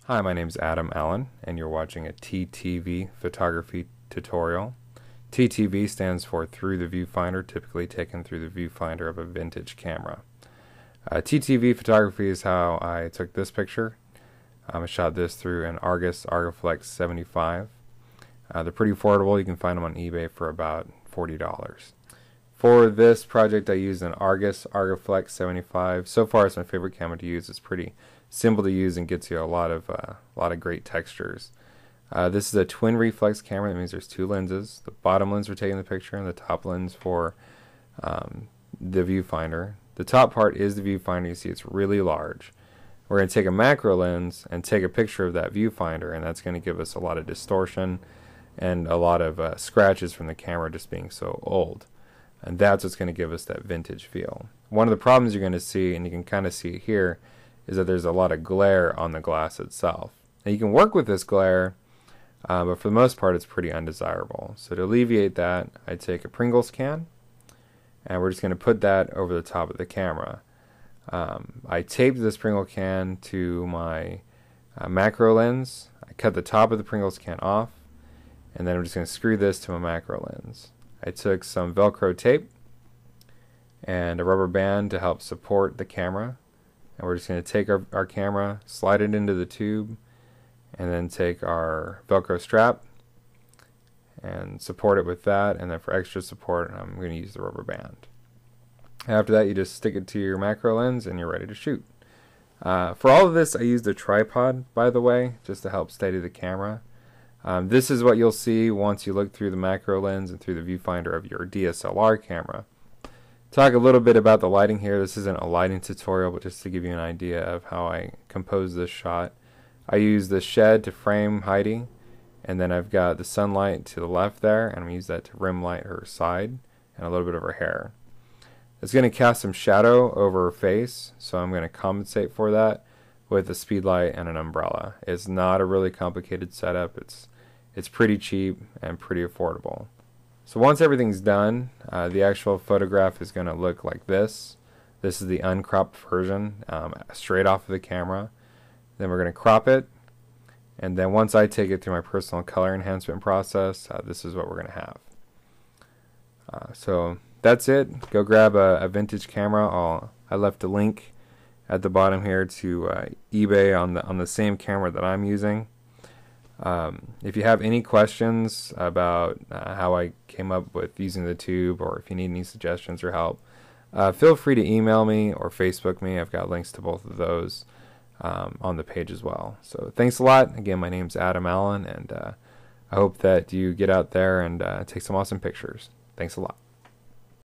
Hi, my name is Adam Allen, and you're watching a TTV photography tutorial. TTV stands for Through the Viewfinder, typically taken through the viewfinder of a vintage camera. TTV photography is how I took this picture. I shot this through an Argus Argoflex 75. They're pretty affordable. You can find them on eBay for about $40. For this project, I used an Argus Argoflex 75. So far, it's my favorite camera to use. It's pretty simple to use and gets you a lot of great textures. This is a twin reflex camera. That means there's two lenses. The bottom lens for taking the picture and the top lens for the viewfinder. The top part is the viewfinder. You see it's really large. We're going to take a macro lens and take a picture of that viewfinder, and that's going to give us a lot of distortion and a lot of scratches from the camera just being so old. And that's what's going to give us that vintage feel. One of the problems you're going to see, and you can kind of see it here, is that there's a lot of glare on the glass itself. Now you can work with this glare, but for the most part it's pretty undesirable. So to alleviate that, I take a Pringles can, and we're just going to put that over the top of the camera. I taped this Pringle can to my macro lens. I cut the top of the Pringles can off, and then I'm just going to screw this to my macro lens. I took some Velcro tape and a rubber band to help support the camera. And we're just going to take our camera, slide it into the tube, and then take our Velcro strap and support it with that. And then for extra support, I'm going to use the rubber band. After that, you just stick it to your macro lens and you're ready to shoot. For all of this, I used a tripod, by the way, just to help steady the camera. This is what you'll see once you look through the macro lens and through the viewfinder of your DSLR camera. Talk a little bit about the lighting here. This isn't a lighting tutorial, but just to give you an idea of how I compose this shot. I use the shed to frame Heidi, and then I've got the sunlight to the left there, and I'm going to use that to rim light her side and a little bit of her hair. It's going to cast some shadow over her face, so I'm going to compensate for that with a speed light and an umbrella. It's not a really complicated setup. It's pretty cheap and pretty affordable. So once everything's done, the actual photograph is going to look like this. This is the uncropped version, straight off of the camera. Then we're going to crop it, and then once I take it through my personal color enhancement process, this is what we're going to have. So that's it. Go grab a vintage camera. I left a link at the bottom here to eBay on the same camera that I'm using. If you have any questions about how I came up with using the tube, or if you need any suggestions or help, feel free to email me or Facebook me. I've got links to both of those on the page as well. So thanks a lot. Again, my name's Adam Allen, and I hope that you get out there and take some awesome pictures. Thanks a lot.